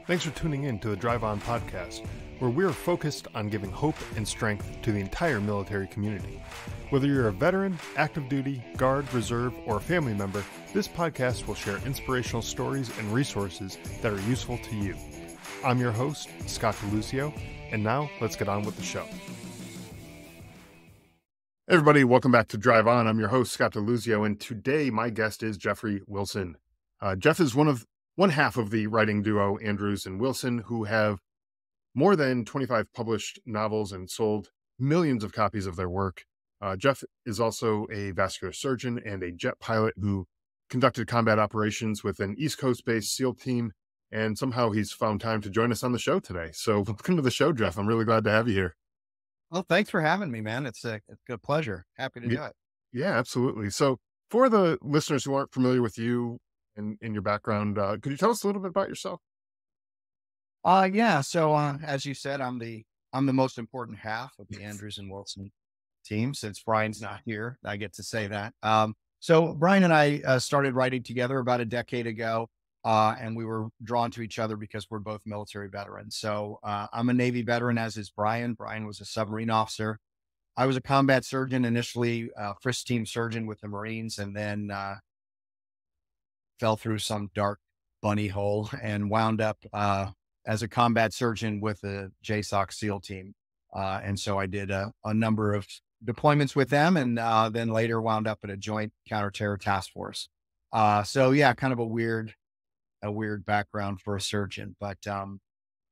Thanks for tuning in to the Drive On podcast, where we're focused on giving hope and strength to the entire military community. Whether you're a veteran, active duty, guard, reserve, or a family member, this podcast will share inspirational stories and resources that are useful to you. I'm your host, Scott DeLuzio, and now let's get on with the show. Hey everybody, welcome back to Drive On. I'm your host, Scott DeLuzio, and today my guest is Jeffrey Wilson. Jeff is one half of the writing duo Andrews and Wilson, who have more than 25 published novels and sold millions of copies of their work. Jeff is also a vascular surgeon and a jet pilot who conducted combat operations with an East Coast-based SEAL team, and somehow he's found time to join us on the show today. So welcome to the show, Jeff. I'm really glad to have you here. Well, thanks for having me, man. It's a pleasure. Happy to do it. Yeah, absolutely. So for the listeners who aren't familiar with you and your background, could you tell us a little bit about yourself? Yeah. So, as you said, I'm the most important half of the Andrews and Wilson team. Since Brian's not here, I get to say that. So Brian and I started writing together about a decade ago, and we were drawn to each other because we're both military veterans. So I'm a Navy veteran, as is Brian. Brian was a submarine officer. I was a combat surgeon initially, first team surgeon with the Marines, and then fell through some dark bunny hole and wound up as a combat surgeon with the JSOC SEAL team. And so I did a number of deployments with them, and then later wound up at a joint counterterror task force. So yeah, kind of a weird background for a surgeon. But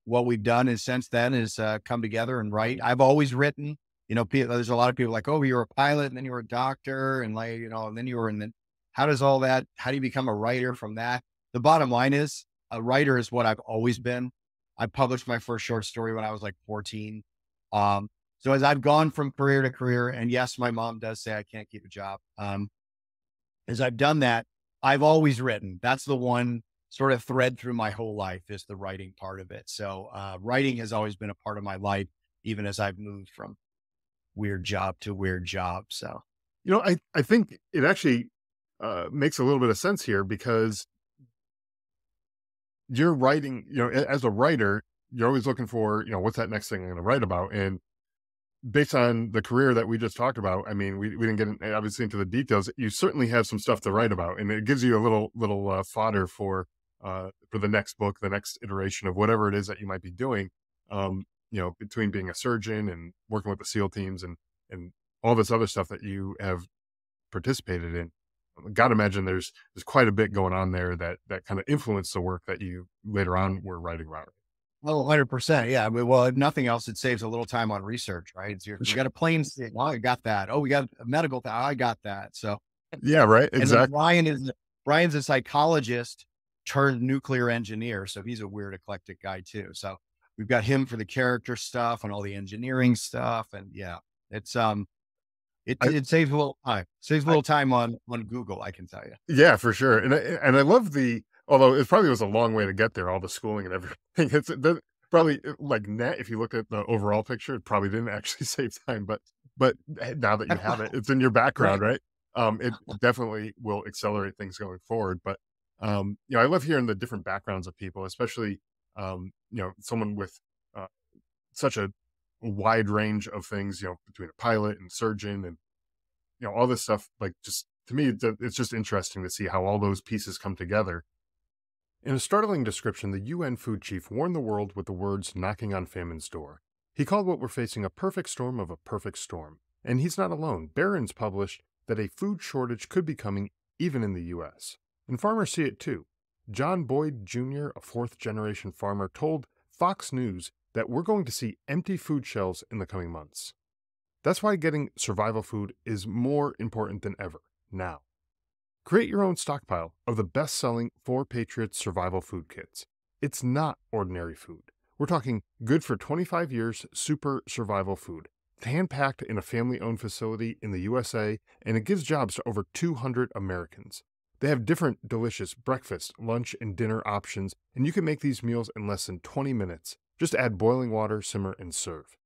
what we've done is since then is come together and write. I've always written. You know, there's a lot of people like, oh, you're a pilot and then you were a doctor and like, and then you were in the. How does all that, how do you become a writer from that? The bottom line is a writer is what I've always been. I published my first short story when I was like 14. So as I've gone from career to career, and yes, my mom does say I can't keep a job. As I've done that, I've always written. That's the one sort of thread through my whole life is the writing part of it. So writing has always been a part of my life, even as I've moved from weird job to weird job. So, I think it actually makes a little bit of sense here because you're writing, as a writer, you're always looking for, what's that next thing I'm going to write about? And based on the career that we just talked about, I mean, we didn't get obviously into the details. You certainly have some stuff to write about, and it gives you a little fodder for the next book, the next iteration of whatever it is that you might be doing. Between being a surgeon and working with the SEAL teams and all this other stuff that you have participated in. Got to imagine there's quite a bit going on there that kind of influenced the work that you later on were writing about. Oh, 100%. Yeah. Well, if nothing else, it saves a little time on research, right? You got a plane. Well, I got that. Oh, we got a medical thing. I got that. So yeah, right. Exactly. And Brian's a psychologist turned nuclear engineer. So he's a weird eclectic guy too. So we've got him for the character stuff and all the engineering stuff. And yeah, it's, it saves a little time. Saves a little time on Google, I can tell you. Yeah, for sure. And I love although it probably was a long way to get there, all the schooling and everything. It's probably like net. If you look at the overall picture, it probably didn't actually save time. But now that you have it, it's in your background, right? It definitely will accelerate things going forward. But I love hearing the different backgrounds of people, especially someone with such a wide range of things, between a pilot and surgeon and, all this stuff. Like, just to me, it's just interesting to see how all those pieces come together. In a startling description, the UN food chief warned the world with the words knocking on famine's door. He called what we're facing a perfect storm of a perfect storm. And he's not alone. Barron's published that a food shortage could be coming even in the U.S. And farmers see it too. John Boyd Jr., a fourth-generation farmer, told Fox News that we're going to see empty food shelves in the coming months. That's why getting survival food is more important than ever now. Create your own stockpile of the best-selling 4 Patriots survival food kits. It's not ordinary food. We're talking good for 25 years super survival food. It's hand-packed in a family-owned facility in the USA, and it gives jobs to over 200 Americans. They have different delicious breakfast, lunch, and dinner options, and you can make these meals in less than 20 minutes. Just add boiling water, simmer, and serve.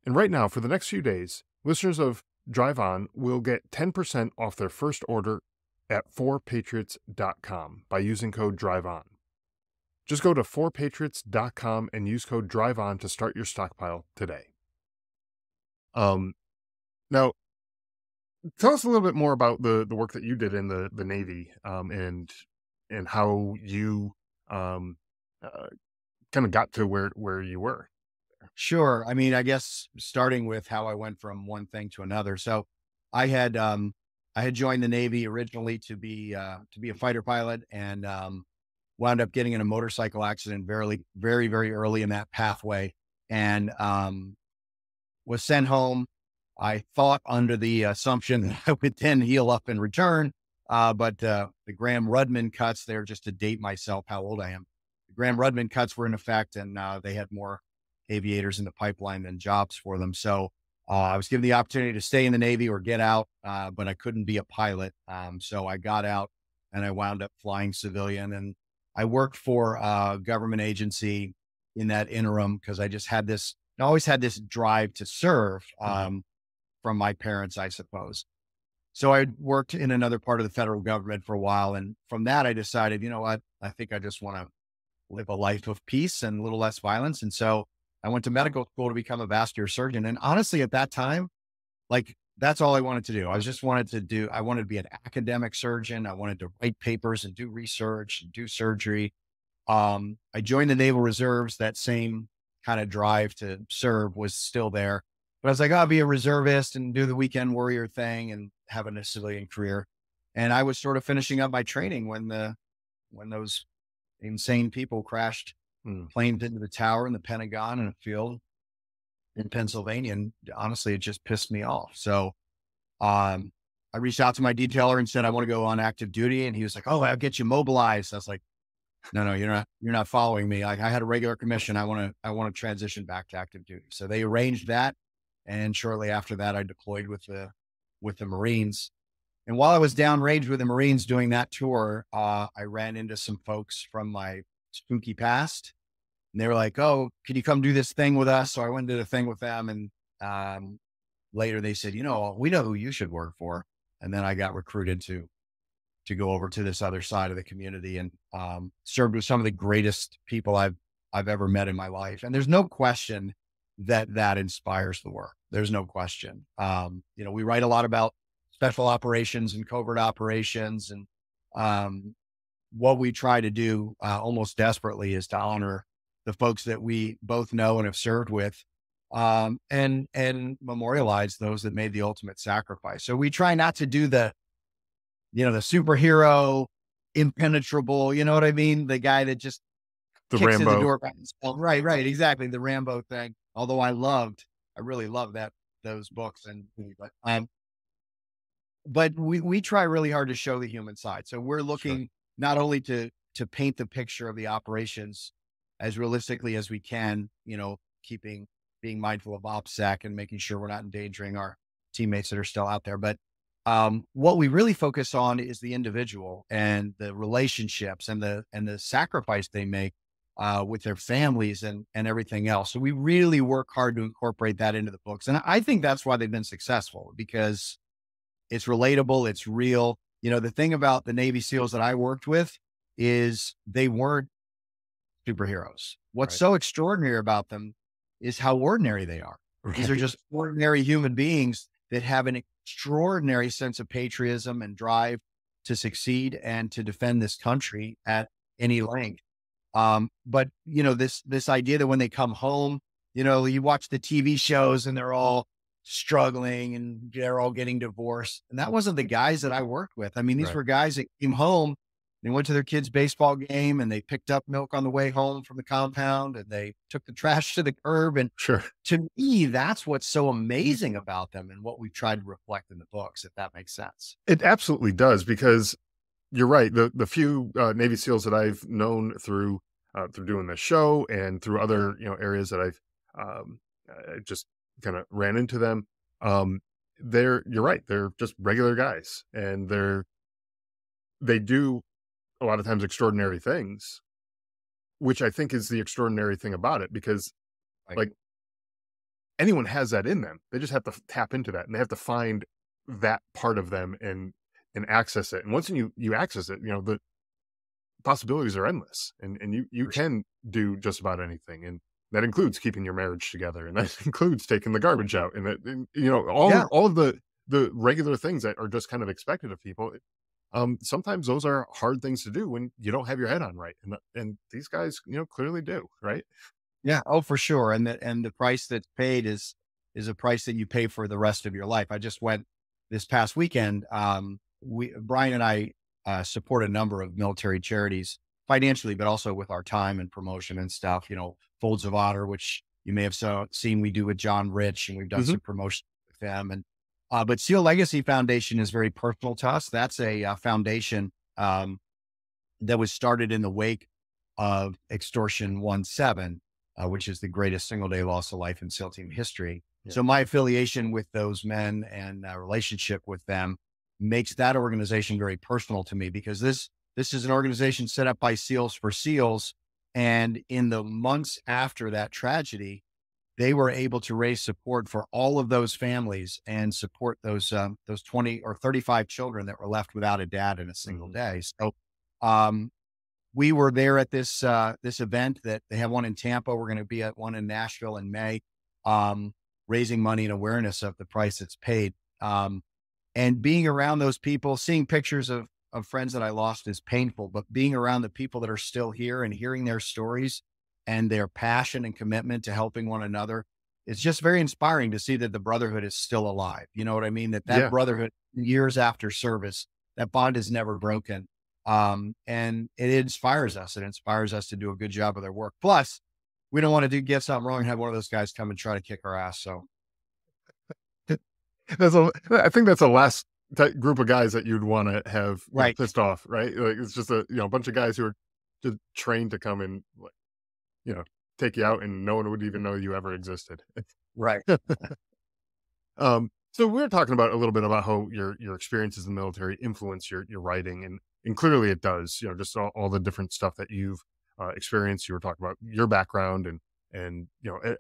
And right now, for the next few days, listeners of Drive On will get 10% off their first order at 4patriots.com by using code DRIVEON. Just go to 4patriots.com and use code DRIVEON to start your stockpile today. Um, Now, tell us a little bit more about the work that you did in the Navy, and how you um, uh, kind of got to where you were. Sure. I mean, I guess starting with how I went from one thing to another. So I had I had joined the Navy originally to be a fighter pilot, and wound up getting in a motorcycle accident very early in that pathway, and was sent home. I thought under the assumption that I would then heal up and return. But the Graham-Rudman cuts there, just to date myself how old I am. The Graham-Rudman cuts were in effect, and they had more aviators in the pipeline than jobs for them. So I was given the opportunity to stay in the Navy or get out, but I couldn't be a pilot. So I got out and I wound up flying civilian. And I worked for a government agency in that interim because I always had this drive to serve. Mhm. From my parents, I suppose. So I worked in another part of the federal government for a while. And from that, I decided, you know what? I think I just want to live a life of peace and a little less violence. And so I went to medical school to become a vascular surgeon. And honestly, at that time, like that's all I wanted to do. I wanted to be an academic surgeon. I wanted to write papers and do research and do surgery. I joined the Naval Reserves. That same kind of drive to serve was still there. But I was like, I'll be a reservist and do the weekend warrior thing and have a civilian career. And I was sort of finishing up my training when those insane people crashed Mm. planes into the tower in the Pentagon in a field in Pennsylvania. And honestly, it just pissed me off. So I reached out to my detailer and said, I want to go on active duty. And he was like, oh, I'll get you mobilized. I was like, no, you're not following me. I had a regular commission. I want to transition back to active duty. So they arranged that. And shortly after that, I deployed with the Marines. And while I was downrange with the Marines doing that tour, I ran into some folks from my spooky past, and they were like, "Oh, could you come do this thing with us?" So I went and did a thing with them, and later they said, "You know, we know who you should work for." And then I got recruited to go over to this other side of the community and served with some of the greatest people I've ever met in my life. And there's no question that that inspires the work. There's no question. You know, we write a lot about special operations and covert operations, and um, what we try to do almost desperately is to honor the folks that we both know and have served with, and memorialize those that made the ultimate sacrifice. So we try not to do the superhero, impenetrable, you know what I mean? The guy that just The kicks in the Rambo. door by himself. Right, exactly. The Rambo thing. Although I really love those books but we try really hard to show the human side. So we're Sure. looking not only to paint the picture of the operations as realistically as we can, being mindful of OPSEC and making sure we're not endangering our teammates that are still out there. But what we really focus on is the individual and the relationships and the sacrifice they make with their families and everything else. So we really work hard to incorporate that into the books, and I think that's why they've been successful because it's relatable, it's real. You know, the thing about the Navy SEALs that I worked with is they weren't superheroes. What's Right. so extraordinary about them is how ordinary they are. These are Right. just ordinary human beings that have an extraordinary sense of patriotism and drive to succeed and to defend this country at any length. But this idea that when they come home, you watch the TV shows and they're all struggling and they're all getting divorced. And that wasn't the guys that I worked with. I mean, these Right. were guys that came home, they went to their kid's baseball game and they picked up milk on the way home from the compound and they took the trash to the curb. And Sure. to me, that's what's so amazing about them and what we've tried to reflect in the books, if that makes sense. It absolutely does, because you're right. The few Navy SEALs that I've known through doing this show and through other areas that I've just kind of ran into them. Um, you're right. They're just regular guys, and they do a lot of times extraordinary things, which I think is the extraordinary thing about it, because Like, like anyone has that in them. They just have to tap into that, and they have to find that part of them and access it. And once you access it, possibilities are endless, and you For sure. can do just about anything, and that includes keeping your marriage together, and that includes taking the garbage out, and Yeah. all of the regular things that are just kind of expected of people. Sometimes those are hard things to do when you don't have your head on right, and these guys, clearly do, right? Yeah. Oh, for sure. And the price that's paid is a price that you pay for the rest of your life. I just went this past weekend. We Brian and I support a number of military charities financially, but also with our time and promotion and stuff. Folds of Honor, which you may have seen we do with John Rich, and we've done Hmm. some promotion with them. And but Seal Legacy Foundation is very personal to us. That's a foundation that was started in the wake of Extortion 1/7, which is the greatest single day loss of life in SEAL team history. Yeah. So my affiliation with those men and relationship with them makes that organization very personal to me, because this is an organization set up by SEALs for SEALs. And in the months after that tragedy, they were able to raise support for all of those families and support those 20 or 35 children that were left without a dad in a single Hmm. day. So um, we were there at this event that they have one in Tampa. We're going to be at one in Nashville in May, um, raising money and awareness of the price that's paid. And being around those people, seeing pictures of friends that I lost is painful, but being around the people that are still here and hearing their stories and their passion and commitment to helping one another, it's just very inspiring to see that the brotherhood is still alive. You know what I mean? That Yeah. brotherhood years after service, that bond is never broken. And it inspires us. It inspires us to do a good job of their work. Plus, we don't want to get something wrong and have one of those guys come and try to kick our ass. So I think that's the last group of guys that you'd want to have, right, pissed off, right? Like it's just a bunch of guys who are just trained to come and, like, you know, take you out, and no one would even know you ever existed. right. So we are talking about a little bit about how your experiences in the military influence your writing, and clearly it does. Just all the different stuff that you've experienced. You were talking about your background, and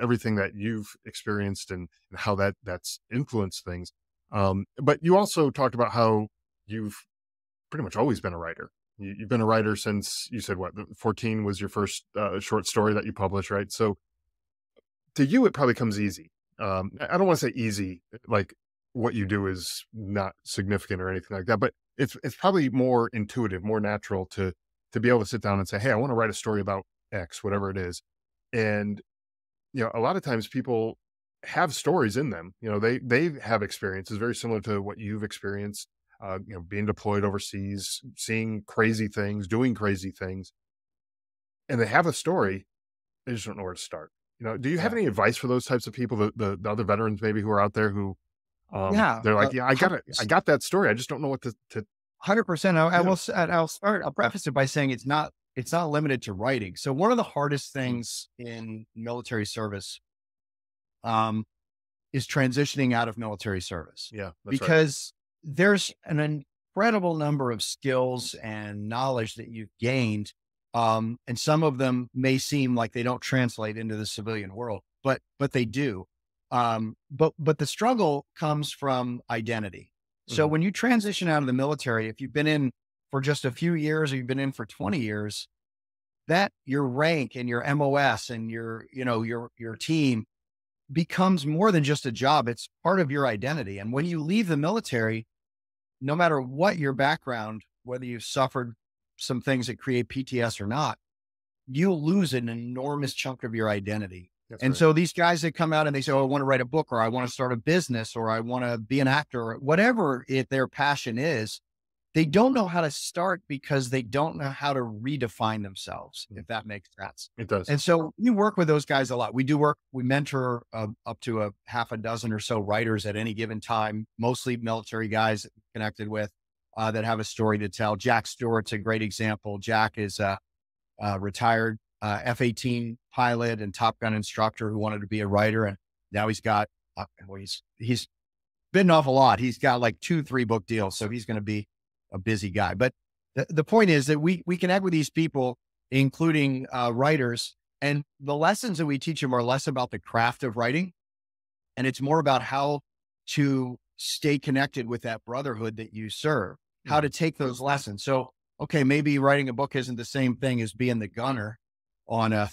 everything that you've experienced, and how that's influenced things. But you also talked about how you've pretty much always been a writer. You've been a writer since, you said, what, 14 was your first short story that you published, right? So to you, it probably comes easy. I don't want to say easy, like what you do is not significant or anything like that, but it's probably more intuitive, more natural to be able to sit down and say, "Hey, I want to write a story about X, whatever it is." And a lot of times people have stories in them. They have experiences very similar to what you've experienced. Being deployed overseas, seeing crazy things, doing crazy things, and they have a story. They just don't know where to start. Do you have Yeah. any advice for those types of people, the other veterans maybe who are out there who, Yeah. they're like, "Yeah, I got that story. I just don't know what to." 100%. I Yeah. will, I'll preface it by saying it's not limited to writing. So one of the hardest Mm, things in military service, um, is transitioning out of military service, yeah, that's right. because there's an incredible number of skills and knowledge that you've gained. And some of them may seem like they don't translate into the civilian world, but they do. But the struggle comes from identity. So Mhm. when you transition out of the military, if you've been in for just a few years or you've been in for 20 years, that your rank and your MOS and your team becomes more than just a job. It's part of your identity. And when you leave the military, no matter what your background, whether you've suffered some things that create PTS or not, you'll lose an enormous chunk of your identity. That's And right. so these guys that come out and they say, "Oh, I want to write a book, or I want to start a business, or I want to be an actor," or whatever their passion is, they don't know how to start because they don't know how to redefine themselves, Mm, if that makes sense. it does. And so we work with those guys a lot. We mentor up to a half a dozen or so writers at any given time, mostly military guys connected with that have a story to tell. Jack Stewart's a great example. Jack is a retired F-18 pilot and Top Gun instructor who wanted to be a writer. And now he's bitten off a lot. He's got like 2, 3 book deals. So he's going to be a busy guy. But the point is that we connect with these people, including writers, and the lessons that we teach them are less about the craft of writing, and it's more about how to stay connected with that brotherhood that you serve, how to Mhm. take those lessons. So okay, maybe writing a book isn't the same thing as being the gunner on a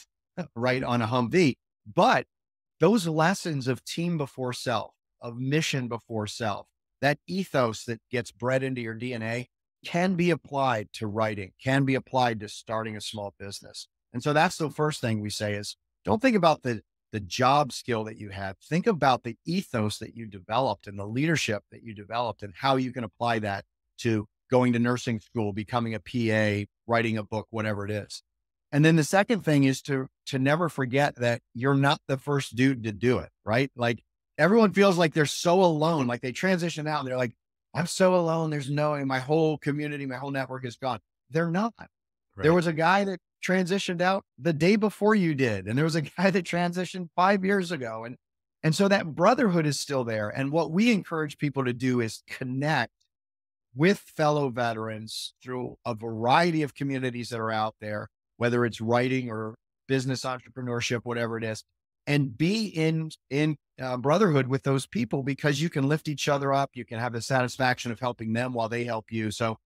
right on a Humvee, but those lessons of team before self, of mission before self, that ethos that gets bred into your DNA can be applied to writing, can be applied to starting a small business. And so that's the first thing we say is don't think about the job skill that you had. Think about the ethos that you developed and the leadership that you developed and how you can apply that to going to nursing school, becoming a PA, writing a book, whatever it is. And then the second thing is to never forget that you're not the first dude to do it, right? Like everyone feels like they're so alone, like they transition out and they're like, I'm so alone. There's no, my whole community, my whole network is gone. They're not. There Right. was a guy that transitioned out the day before you did. And there was a guy that transitioned 5 years ago. And so that brotherhood is still there. And what we encourage people to do is connect with fellow veterans through a variety of communities that are out there, whether it's writing or business entrepreneurship, whatever it is, and be in brotherhood with those people because you can lift each other up. You can have the satisfaction of helping them while they help you. So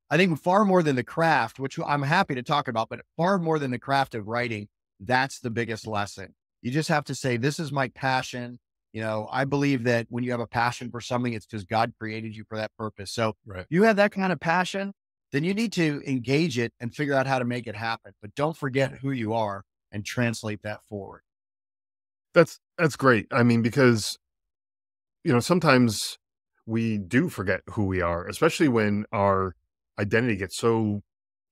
I think far more than the craft, which I'm happy to talk about, but far more than the craft of writing, that's the biggest lesson. You just have to say, this is my passion. I believe that when you have a passion for something, it's because God created you for that purpose. So Right. you have that kind of passion, then you need to engage it and figure out how to make it happen. But don't forget who you are and translate that forward. That's great. I mean, because, sometimes we do forget who we are, especially when our identity gets so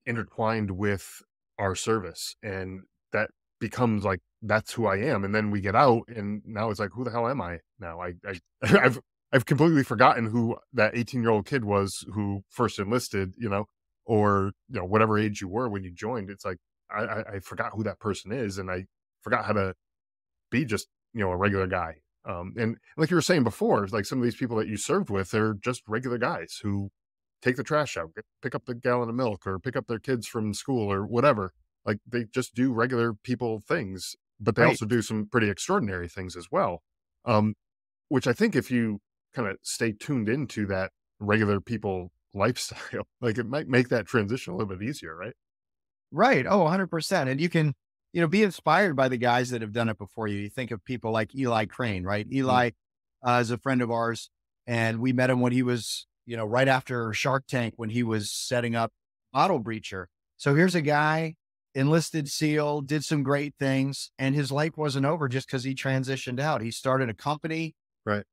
intertwined with our service, and that becomes like that's who I am. And then we get out, and now it's like, who the hell am I now? I've completely forgotten who that 18-year-old kid was who first enlisted, or whatever age you were when you joined. It's like I forgot who that person is, and I forgot how to be just a regular guy. And like you were saying before, it's like some of these people that you served with, they're just regular guys who take the trash out, pick up the gallon of milk, or pick up their kids from school or whatever. Like they just do regular people things, but they Right. also do some pretty extraordinary things as well. Um, which I think if you kind of stay tuned into that regular people lifestyle, like it might make that transition a little bit easier, right? Right. Oh, 100%. And you can, be inspired by the guys that have done it before you. You think of people like Eli Crane, right? Mm, Eli is a friend of ours, and we met him when he was, right after Shark Tank when he was setting up Auto Breacher. So here's a guy, enlisted SEAL, did some great things, and his life wasn't over just because he transitioned out. He started a company, right.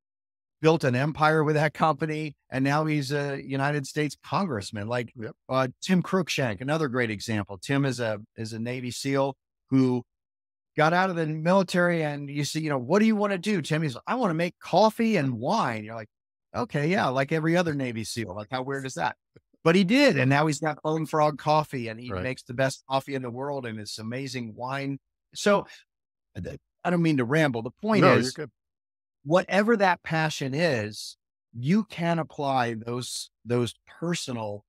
built an empire with that company, and now he's a United States congressman. Like Yep. Tim Cruikshank, another great example. Tim is a Navy SEAL who got out of the military, and you see, what do you want to do, Tim? He's like, I want to make coffee and wine. You're like, okay, yeah, like every other Navy SEAL. Like, how weird is that? But he did, and now he's got Bone Frog Coffee, and he Right. makes the best coffee in the world, and it's amazing wine. So I don't mean to ramble. The point No, you're is, good. whatever that passion is, you can apply those personal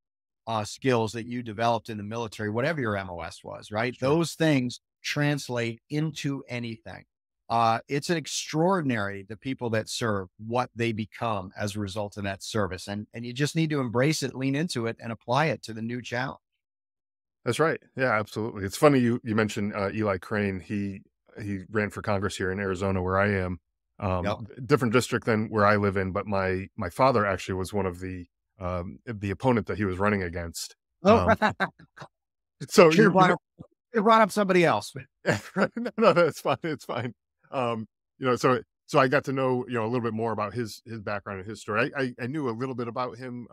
skills that you developed in the military, whatever your MOS was, right? Sure. Those things translate into anything. It's an extraordinary the people that serve what they become as a result of that service, and you just need to embrace it, lean into it, and apply it to the new challenge. That's right. Yeah, absolutely. It's funny you mentioned Eli Crane. He ran for Congress here in Arizona, where I am. Yep. Different district than where I live in, but my father actually was one of the opponent that he was running against. Oh, Um, so should have brought up somebody else. right. No, it's fine. It's fine. So I got to know a little bit more about his background and his story. I knew a little bit about him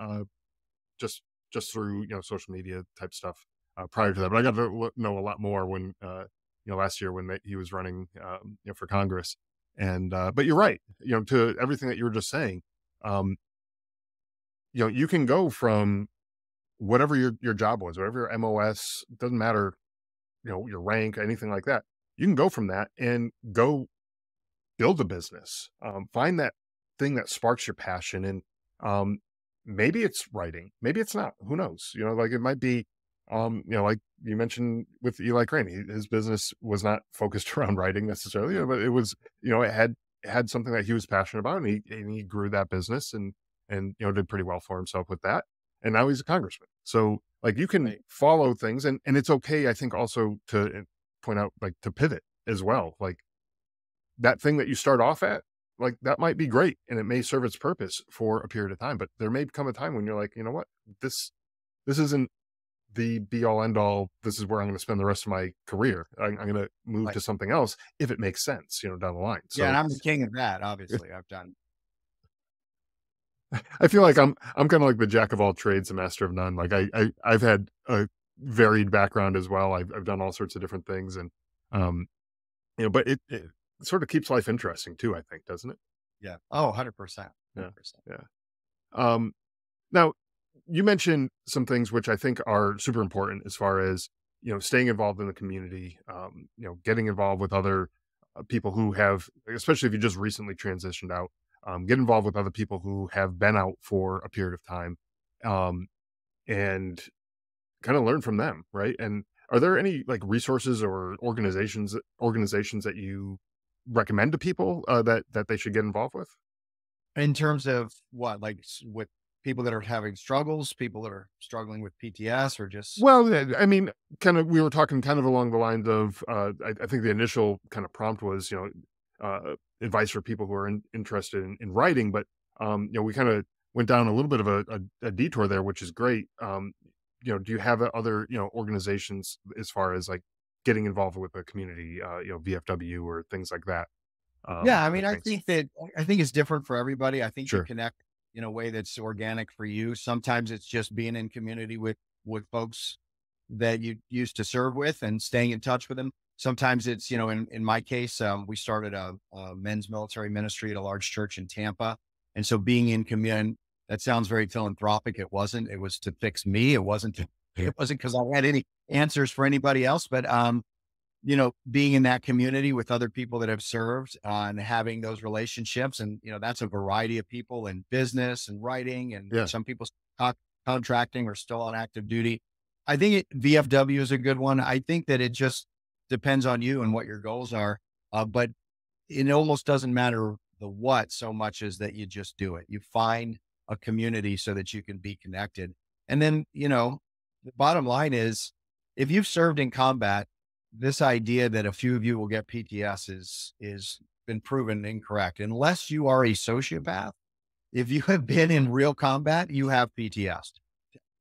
just just through social media type stuff prior to that. But I got to know a lot more when last year when he was running for Congress. And but you're right. To everything that you were just saying, um, you can go from whatever your job was, whatever your MOS, doesn't matter, your rank, anything like that. You can go from that and go build a business. Find that thing that sparks your passion, and maybe it's writing, maybe it's not. Who knows? Like it might be, like you mentioned with Eli Crane, his business was not focused around writing necessarily, but it was, it had something that he was passionate about, and he grew that business and did pretty well for himself with that, and now he's a congressman. So Like you can Right. follow things, and it's okay, I think, also to point out, like, to pivot as well. Like that thing that you start off at, like that might be great and it may serve its purpose for a period of time, but there may come a time when you're like, you know what, this isn't the be all end all. This is where I'm going to spend the rest of my career. I'm going to move Right. to something else if it makes sense, down the line. Yeah, and So I'm the king of that, obviously. I've done I feel like I'm kind of like the jack of all trades, the master of none. Like I've had a varied background as well. I've done all sorts of different things, and um, but it sort of keeps life interesting too. I think, doesn't it? yeah. Oh, 100%, Yeah, 100%. yeah. Um, Now, you mentioned some things which I think are super important as far as, staying involved in the community, getting involved with other people who have, especially if you just recently transitioned out, get involved with other people who have been out for a period of time, um, and kind of learn from them, right? And are there any like resources or organizations that you recommend to people that they should get involved with? In terms of what, like with people that are having struggles, people that are struggling with PTS or just Well, yeah, I mean, kind of, we were talking kind of along the lines of, I think the initial kind of prompt was, advice for people who are interested in writing, but, we kind of went down a little bit of a detour there, which is great. Do you have other, organizations as far as like getting involved with the community, VFW or things like that? yeah, I mean, Like I things. think that I think it's different for everybody. I think you Sure. connect in a way that's organic for you. Sometimes it's just being in community with folks that you used to serve with and staying in touch with them. Sometimes it's, in my case, we started a men's military ministry at a large church in Tampa. And so being in community, that sounds very philanthropic. It wasn't. It was to fix me. It wasn't because I had any answers for anybody else, but being in that community with other people that have served and having those relationships. And, that's a variety of people in business and writing, and Yeah. some people contracting or still on active duty. I think VFW is a good one. I think that it just depends on you and what your goals are. But it almost doesn't matter the what so much as that you just do it. You find a community so that you can be connected. And then, the bottom line is if you've served in combat, this idea that a few of you will get PTS is been proven incorrect. Unless you are a sociopath, if you have been in real combat, you have PTS.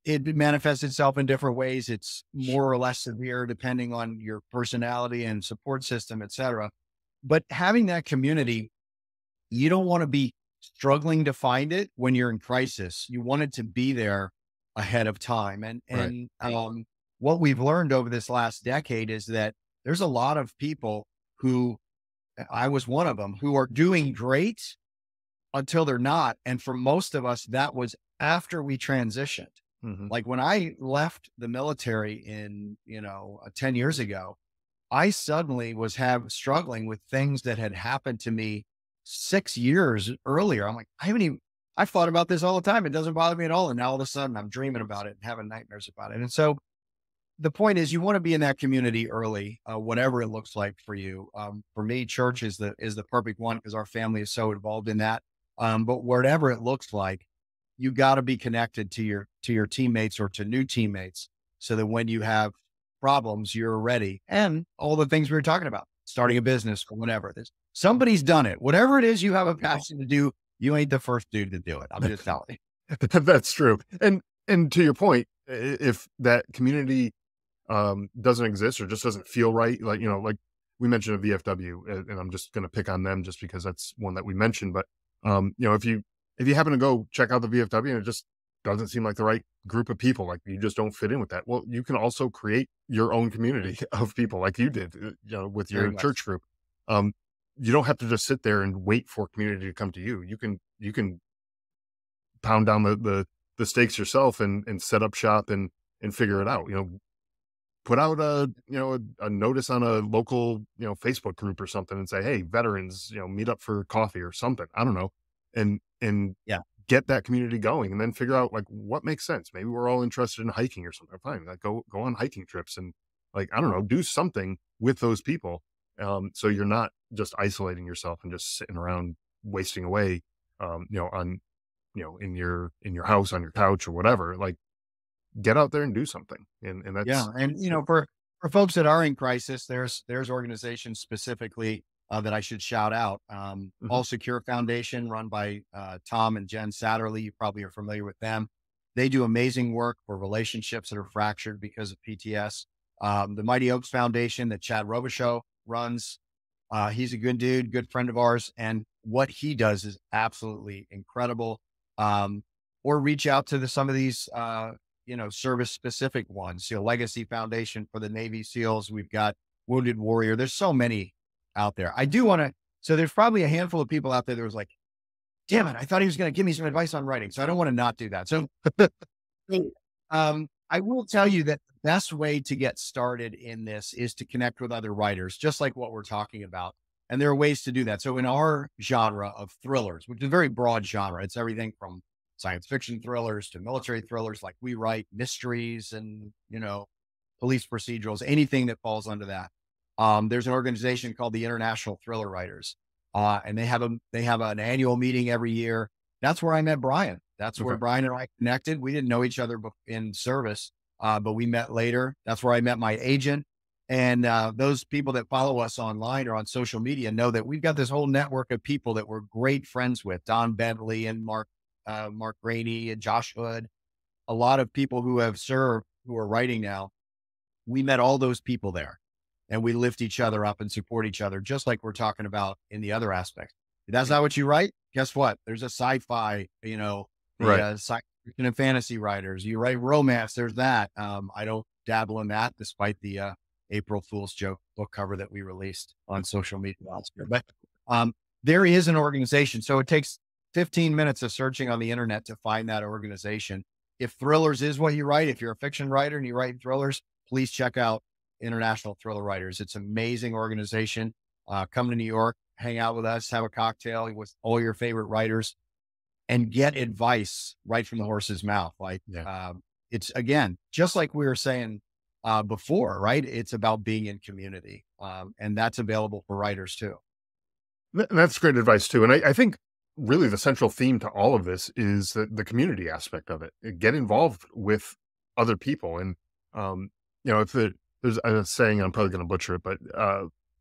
It manifests itself in different ways. It's more or less severe depending on your personality and support system, et cetera. But having that community, you don't want to be struggling to find it when you're in crisis. You want it to be there ahead of time. And Right. what we've learned over this last decade is that there's a lot of people who I was one of them who are doing great until they're not. And for most of us, that was after we transitioned. Hmm. Like when I left the military 10 years ago, I suddenly was struggling with things that had happened to me 6 years earlier. I'm like, I've thought about this all the time. It doesn't bother me at all. And now all of a sudden I'm dreaming about it and having nightmares about it. And so the point is you want to be in that community early, whatever it looks like for you. For me, church is the perfect one because our family is so involved in that. But whatever it looks like, you got to be connected to your teammates or to new teammates so that when you have problems, you're ready. And all the things we were talking about, starting a business or whatever. Somebody's done it. Whatever it is you have a passion to do, you ain't the first dude to do it. I'm just telling you. That's true. And to your point, if that community doesn't exist or just doesn't feel right, like, like we mentioned a VFW, and I'm just going to pick on them just because that's one that we mentioned. But if you happen to go check out the VFW and it just doesn't seem like the right group of people, like you just don't fit in with that, well, you can also create your own community of people like you did, with Very your much. church group. um you don't have to just sit there and wait for community to come to you. You can pound down the stakes yourself and set up shop and figure it out. Put out a notice on a local, Facebook group or something and say, hey, veterans, meet up for coffee or something. I don't know. And Yeah. get that community going, and then figure out like what makes sense. Maybe we're all interested in hiking or something. Fine. Like go on hiking trips and, like, I don't know, do something with those people. So you're not just isolating yourself and just sitting around wasting away, on, in your house, on your couch or whatever. Like, get out there and do something. And Yeah, that's and for folks that are in crisis, there's organizations specifically that I should shout out. mhm, All Secure Foundation, run by Tom and Jen Satterley. You probably are familiar with them. They do amazing work for relationships that are fractured because of PTS. The Mighty Oaks Foundation that Chad Robichaux runs. He's a good dude, good friend of ours, and what he does is absolutely incredible. Um, or reach out to some of these, service specific ones. Legacy Foundation for the Navy SEALs. We've got Wounded Warrior. There's so many out there. I do want to. So there's probably a handful of people out there that was like, "Damn it! I thought he was going to give me some advice on writing." So I don't want to not do that. So I will tell you that the best way to get started in this is to connect with other writers, just like what we're talking about. And there are ways to do that. So in our genre of thrillers, which is a very broad genre, it's everything from science fiction thrillers to military thrillers, like we write mysteries and, police procedurals, anything that falls under that. There's an organization called the International Thriller Writers. And they have an annual meeting every year. That's where I met Brian. That's where okay, Brian and I connected. We didn't know each other in service, but we met later. That's where I met my agent. And those people that follow us online or on social media know that we've got this whole network of people that we're great friends with. Don Bentley and Mark Rainey and Josh Hood, a lot of people who have served who are writing now. We met all those people there, and we lift each other up and support each other, just like we're talking about in the other aspects. If that's not what you write, guess what? There's a sci-fi, the right, science fiction and fantasy writers. You write romance, there's that. I don't dabble in that, despite the April Fool's joke book cover that we released on social media last year. But um, there is an organization. So it takes 15 minutes of searching on the internet to find that organization. If thrillers is what you write, if you're a fiction writer and you write thrillers, please check out International Thriller Writers. It's an amazing organization. Come to New York, hang out with us, have a cocktail with all your favorite writers, and get advice right from the horse's mouth. Like, yeah. it's again, just like we were saying before, right? It's about being in community. And that's available for writers too. That's great advice too, and I think really the central theme to all of this is the community aspect of it. Get involved with other people, and if there's a saying, I'm probably going to butcher it, but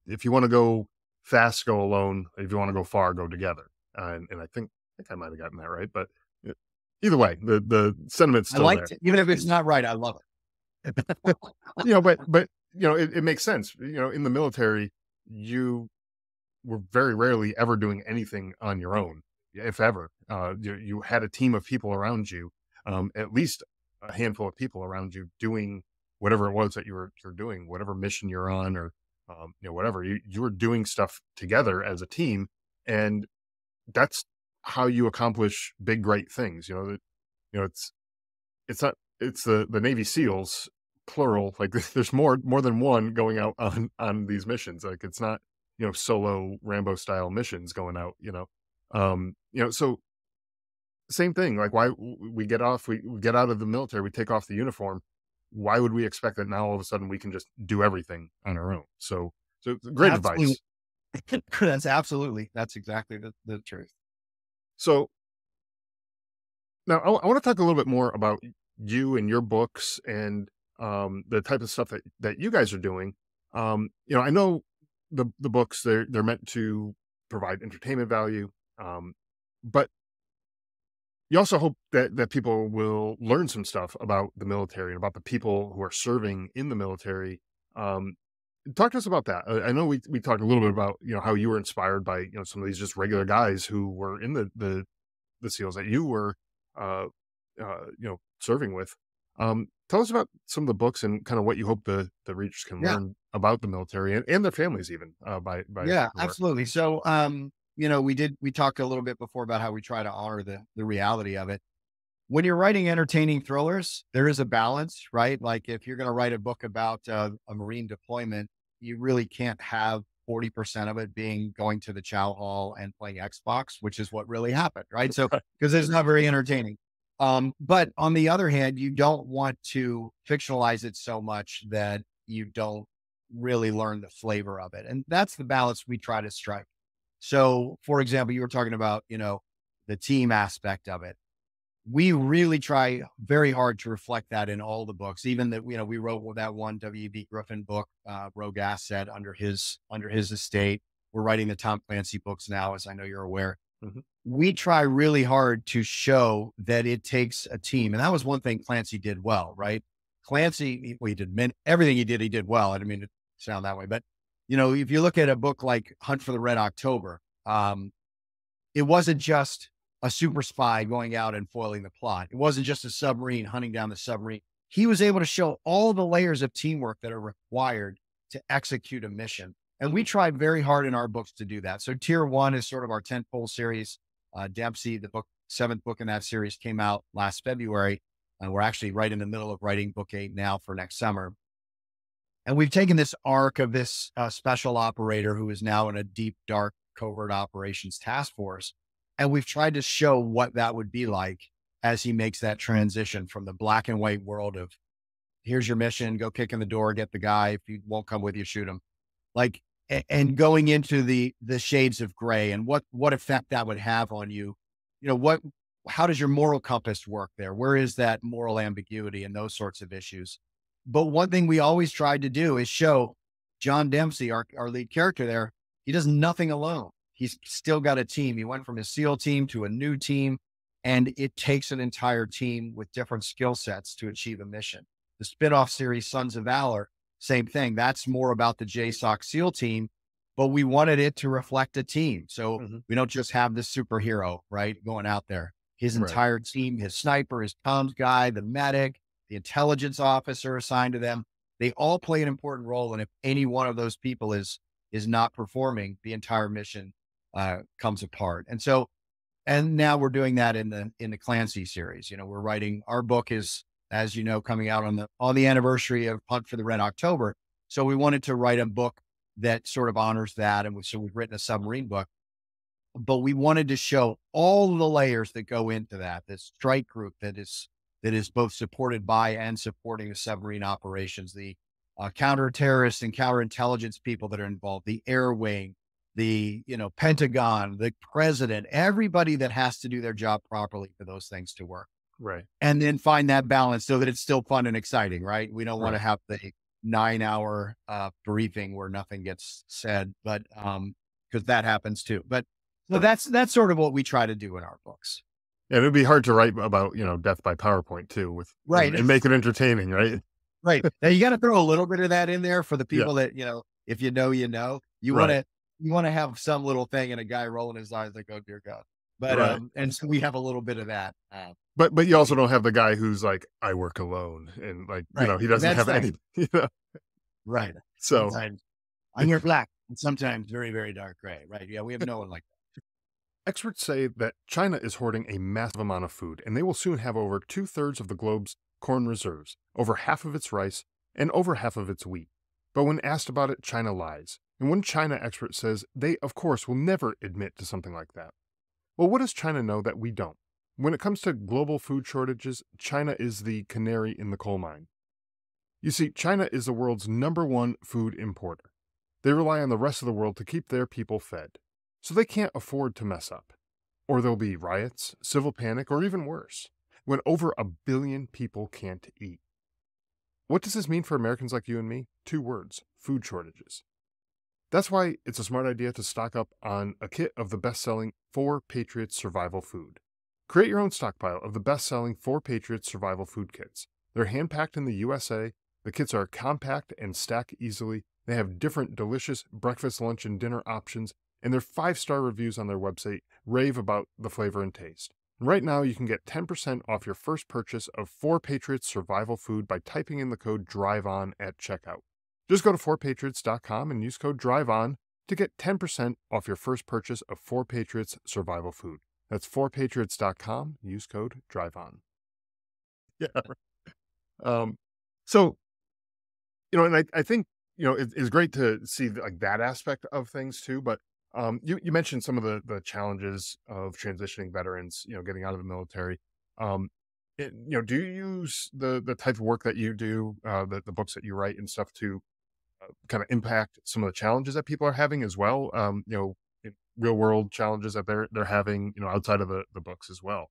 if you want to go fast, go alone. If you want to go far, go together. And I think I might have gotten that right, but uh, either way, the sentiment's I still like there. it, even if it's not right. I love it. But it makes sense. In the military, you were very rarely ever doing anything on your own, if ever. You had a team of people around you, at least a handful of people around you doing whatever it was that you're doing, whatever mission you're on, or whatever you were doing stuff together as a team, and that's how you accomplish big great things. It's not it's the Navy SEALs plural. Like there's more than one going out on these missions. Like it's not solo Rambo style missions going out. So same thing. Like why we get off, we get out of the military, we take off the uniform. Why would we expect that now all of a sudden we can just do everything on our own? So great Absolutely. advice. That's exactly the truth. So now I want to talk a little bit more about you and your books and the type of stuff that you guys are doing. I know the books they're meant to provide entertainment value, but you also hope that people will learn some stuff about the military and about the people who are serving in the military. Um, Talk to us about that. I know we talked a little bit about how you were inspired by some of these just regular guys who were in the SEALs that you were, uh, serving with. Tell us about some of the books and kind of what you hope the readers can Yeah. learn about the military and their families even by Yeah, your work. absolutely. So, we talked a little bit before about how we try to honor the reality of it. When you're writing entertaining thrillers, there is a balance, right? Like if you're going to write a book about a Marine deployment, you really can't have 40% of it being going to the chow hall and playing Xbox, which is what really happened, right? So, because it's not very entertaining. But on the other hand, you don't want to fictionalize it so much that you don't really learn the flavor of it. And that's the balance we try to strike. So, for example, you were talking about, the team aspect of it. we really try very hard to reflect that in all the books. Even that, we wrote that one W.B. Griffin book, Rogue Asset, under his estate. We're writing the Tom Clancy books now, as I know you're aware. Mhm. We try really hard to show that it takes a team, and that was one thing Clancy did well, right? Clancy, he did everything he did well. I didn't mean to sound that way, but if you look at a book like Hunt for the Red October, it wasn't just a super spy going out and foiling the plot. It wasn't just a submarine hunting down the submarine. He was able to show all the layers of teamwork that are required to execute a mission. And we tried very hard in our books to do that. So Tier One is sort of our tentpole series. Dempsey, the seventh book in that series, came out last February. We're actually right in the middle of writing book 8 now for next summer. And we've taken this arc of this special operator who is now in a deep, dark covert operations task force. And we've tried to show what that would be like as he makes that transition from the black and white world of here's your mission, go kick in the door, get the guy. If he won't come with you, shoot him. Like, and going into the shades of gray and what effect that would have on you. How does your moral compass work there? Where is that moral ambiguity and those sorts of issues? But one thing we always tried to do is show John Dempsey, our lead character there, he does nothing alone. He's still got a team. He went from his SEAL team to a new team, and it takes an entire team with different skill sets to achieve a mission. The spinoff series, Sons of Valor, same thing. That's more about the JSOC SEAL team, but we wanted it to reflect a team. So Mhm. we don't just have the superhero, right, going out there. His Right. entire team, his sniper, his comms guy, the medic, the intelligence officer assigned to them, they all play an important role. And if any one of those people is not performing, the entire mission comes apart. And now we're doing that in the Clancy series. We're writing, our book is, as you know, coming out on the anniversary of Hunt for the Red October. So we wanted to write a book that sort of honors that. And so we've written a submarine book, but we wanted to show all the layers that go into that, this strike group that is both supported by and supporting the submarine operations, the counter-terrorist and counterintelligence people that are involved, the air wing, the Pentagon, the president, everybody that has to do their job properly for those things to work. Right. And then find that balance so that it's still fun and exciting, right? We don't want to Right. have the 9-hour briefing where nothing gets said, but because that happens too. But so that's sort of what we try to do in our books. And it'd be hard to write about, death by PowerPoint too, with Right. and make it entertaining, right? Right. Now you got to throw a little bit of that in there for the Yeah. people that, if you know, you want Right. to, have some little thing and a guy rolling his eyes like, oh dear God. But, Right. and so we have a little bit of that. But you also don't have the guy who's like, I work alone, and like, Right. he doesn't That's have nice. any, Right. So Sometimes I hear black and sometimes very, very dark gray. Right. Yeah. We have no one like experts say that China is hoarding a massive amount of food, and they will soon have over 2/3 of the globe's corn reserves, over half of its rice, and over half of its wheat. But when asked about it, China lies. And one China expert says they, of course, will never admit to something like that. Well, what does China know that we don't? When it comes to global food shortages, China is the canary in the coal mine. You see, China is the world's #1 food importer. They rely on the rest of the world to keep their people fed. So they can't afford to mess up. Or there'll be riots, civil panic, or even worse, when over 1 billion people can't eat. What does this mean for Americans like you and me? 2 words: food shortages. That's why it's a smart idea to stock up on a kit of the best-selling 4 Patriots Survival Food. Create your own stockpile of the best-selling 4 Patriots Survival Food Kits. They're hand-packed in the USA. The kits are compact and stack easily. They have different delicious breakfast, lunch, and dinner options, and their 5-star reviews on their website rave about the flavor and taste. Right now, you can get 10% off your first purchase of 4 Patriots Survival Food by typing in the code DRIVEON at checkout. Just go to 4patriots.com and use code DRIVEON to get 10% off your first purchase of 4 Patriots Survival Food. That's 4patriots.com, use code DRIVEON. Yeah. So, and I think, it's great to see like that aspect of things too, but you mentioned some of the challenges of transitioning veterans, getting out of the military. Do you use the type of work that you do, the books that you write and stuff to kind of impact some of the challenges that people are having as well? Real world challenges that they're having, outside of the books as well.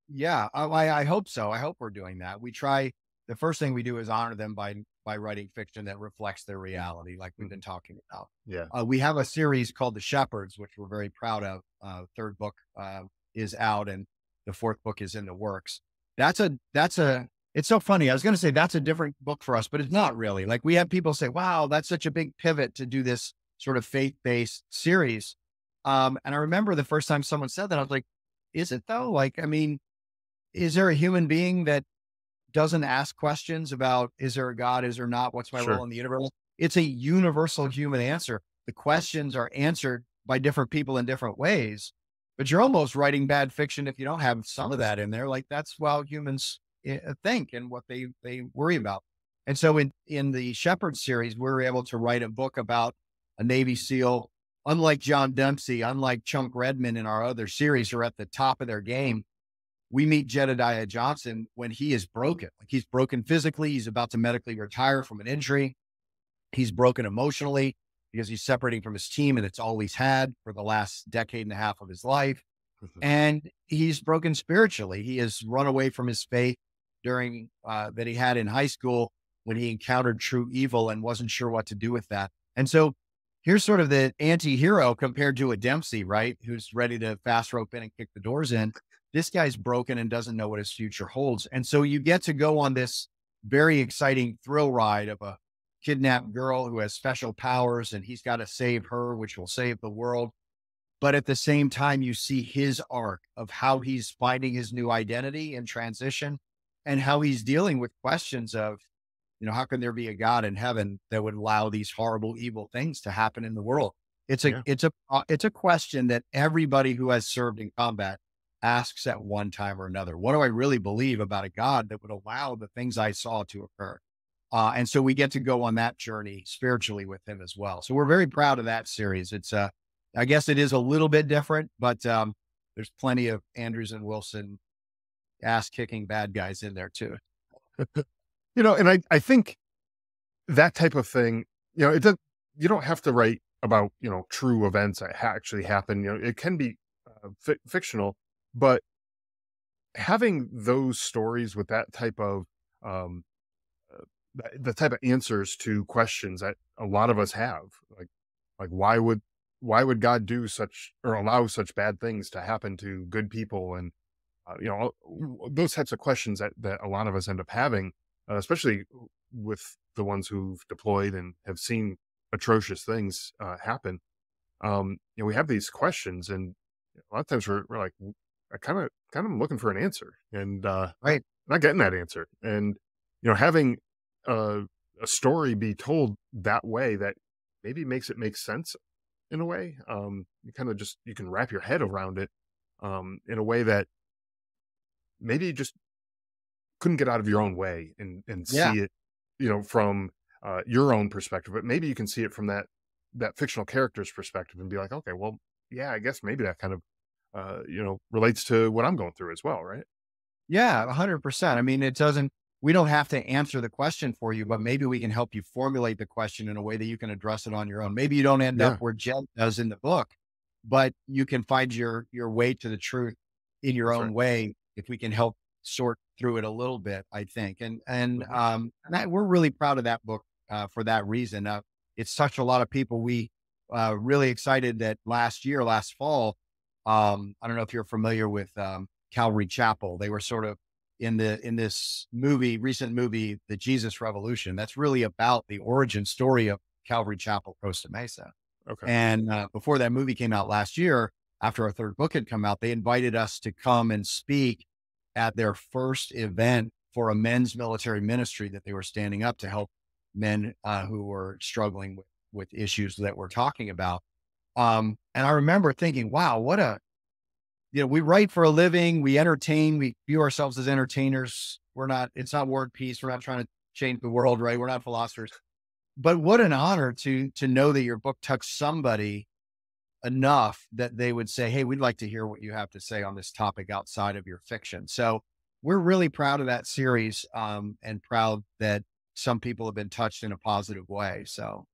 Yeah, I hope so. I hope we're doing that. We try the first thing we do is honor them by writing fiction that reflects their reality, like we've Mhm. been talking about. Yeah, We have a series called The Shepherds, which we're very proud of. Third book is out, and the fourth book is in the works. That's a. It's so funny. I was going to say that's a different book for us, but it's not really. Like we have people say, "Wow, that's such a big pivot to do this sort of faith based series." And I remember the first time someone said that, I was like, "Is it though?" Like, I mean, is there a human being that doesn't ask questions about, is there a God? Is there not? What's my role sure. in the universe? It's a universal human answer. The questions are answered by different people in different ways, but you're almost writing bad fiction if you don't have some of that in there. Like that's how humans think and what they worry about. And so in the Shepherd series, we were able to write a book about a Navy SEAL, unlike John Dempsey, unlike Chunk Redman in our other series, who are at the top of their game. We meet Jedediah Johnson when he is broken. Like he's broken physically. He's about to medically retire from an injury. He's broken emotionally because he's separating from his team and it's all he's had for the last decade and a half of his life. Mhm. And he's broken spiritually. He has run away from his faith during that he had in high school when he encountered true evil and wasn't sure what to do with that. And so here's sort of the anti-hero compared to a Dempsey, right? Who's ready to fast rope in and kick the doors in. This guy's broken and doesn't know what his future holds. And so you get to go on this very exciting thrill ride of a kidnapped girl who has special powers and he's got to save her, which will save the world. But at the same time, you see his arc of how he's finding his new identity and transition and how he's dealing with questions of, how can there be a God in heaven that would allow these horrible, evil things to happen in the world? Yeah, It's a question that everybody who has served in combat asks at one time or another. What do I really believe about a God that would allow the things I saw to occur? And so we get to go on that journey spiritually with him as well. So we're very proud of that series. I guess it is a little bit different, but there's plenty of Andrews and Wilson ass kicking bad guys in there too. and I think that type of thing, it does. You don't have to write about true events that actually happen. It can be fictional, but having those stories with that type of um, the type of answers to questions that a lot of us have, like why would God do such or allow such bad things to happen to good people, and those types of questions that a lot of us end up having, especially with the ones who've deployed and have seen atrocious things happen. We have these questions, and a lot of times we're like, I kind of looking for an answer, and Right. not getting that answer, and having a, a story be told that way that maybe makes it make sense in a way. You kind of just you can wrap your head around it in a way that maybe you just couldn't get out of your own way and Yeah. see it, from your own perspective. But maybe you can see it from that fictional character's perspective and be like, okay, well, yeah, I guess maybe that kind of relates to what I'm going through as well, right? Yeah, 100%. I mean, we don't have to answer the question for you, but maybe we can help you formulate the question in a way that you can address it on your own. Maybe you don't end up Yeah, where Jen does in the book, but you can find your way to the truth in your that's right. own way if we can help sort through it a little bit, I think. Mhm. We're really proud of that book for that reason. It's touched a lot of people. We really excited that last fall, I don't know if you're familiar with Calvary Chapel. They were sort of in this recent movie, The Jesus Revolution. That's really about the origin story of Calvary Chapel, Costa Mesa. Okay. And before that movie came out last year, after our third book had come out, they invited us to come and speak at their first event for a men's military ministry that they were standing up to help men who were struggling with issues that we're talking about. And I remember thinking, wow, we write for a living, we entertain, we view ourselves as entertainers. It's not war and peace. We're not trying to change the world, right? We're not philosophers. But what an honor to know that your book touched somebody enough that they would say, hey, we'd like to hear what you have to say on this topic outside of your fiction. So we're really proud of that series and proud that some people have been touched in a positive way. So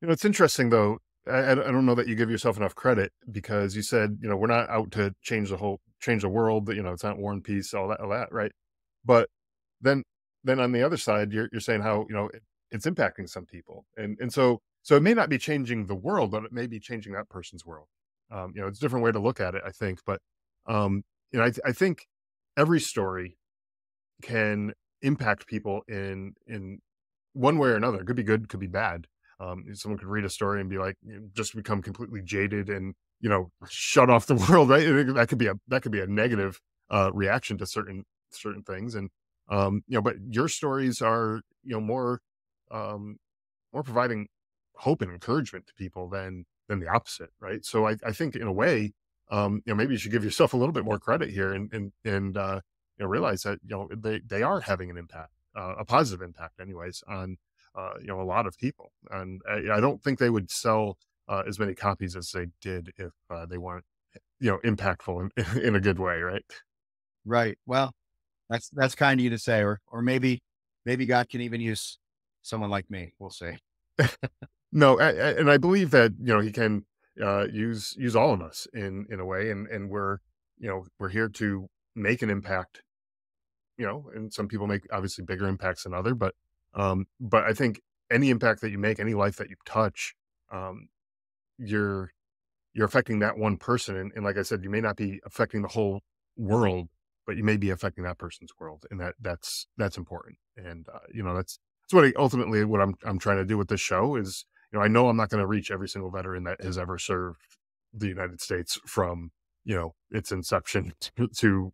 It's interesting though. I don't know that you give yourself enough credit because you said, we're not out to change the world, it's not war and peace, all that, right? But then on the other side, you're saying how, it's impacting some people. And so it may not be changing the world, but it may be changing that person's world. It's a different way to look at it, I think. But I think every story can impact people in one way or another. It could be good, could be bad. Someone could read a story and be like, just become completely jaded and shut off the world, right? That could be a negative reaction to certain things, and but your stories are um, more providing hope and encouragement to people than the opposite, right? So I think in a way, maybe you should give yourself a little bit more credit here and realize that they are having an impact, a positive impact, anyways, on a lot of people. And I don't think they would sell as many copies as they did if they weren't impactful in in a good way, right? Right. Well, that's kind of you to say, or maybe God can even use someone like me. We'll see. No, and I believe that he can use all of us in a way, and we're here to make an impact. And some people make obviously bigger impacts than other, but I think any impact that you make, any life that you touch, um, you're you're affecting that one person, and like I said, you may not be affecting the whole world, but you may be affecting that person's world, and that's important. And that's ultimately what I'm trying to do with this show is, I know I'm not going to reach every single veteran that has ever served the United States from its inception to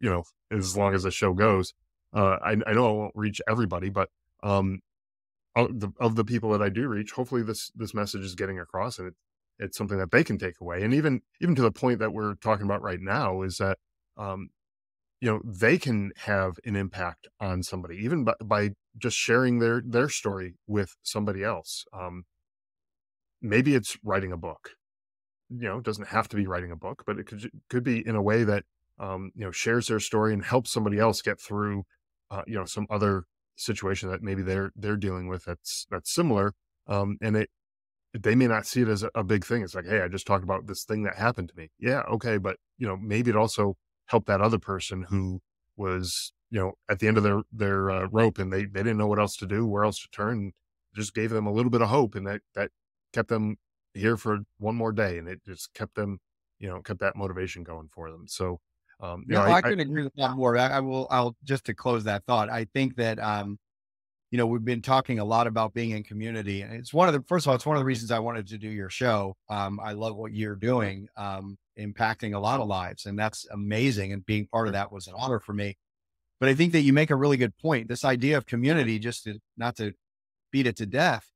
as long as the show goes. I know I won't reach everybody, but um, of the people that I do reach, hopefully this message is getting across, and it's something that they can take away. And even to the point that we're talking about right now is that um, they can have an impact on somebody even by just sharing their story with somebody else. Maybe it's writing a book. It doesn't have to be writing a book, but it could be in a way that shares their story and helps somebody else get through some other situation that maybe they're dealing with that's similar. And they may not see it as a big thing. It's like, hey, I just talked about this thing that happened to me. Yeah, okay, but maybe it also helped that other person who was at the end of their rope, and they didn't know what else to do, where else to turn. And just gave them a little bit of hope, and that kept them here for one more day, and it just kept them, kept that motivation going for them. So, No, I couldn't agree with that more. I'll just to close that thought. I think that, we've been talking a lot about being in community, and first of all, it's one of the reasons I wanted to do your show. I love what you're doing, impacting a lot of lives, and that's amazing. And being part of that was an honor for me. But I think that you make a really good point. This idea of community, just to not to beat it to death.